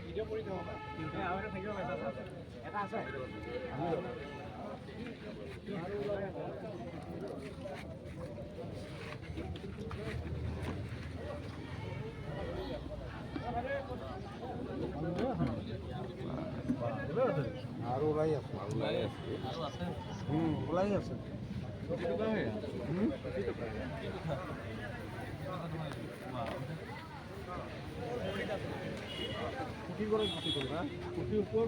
video' কৰি থওঁ আৰু এটা থাকিব এটা আছে আৰু ওলাই আছে ওলাই আছে কুটি কৰে কুটি কৰবা কুটিৰ উপৰ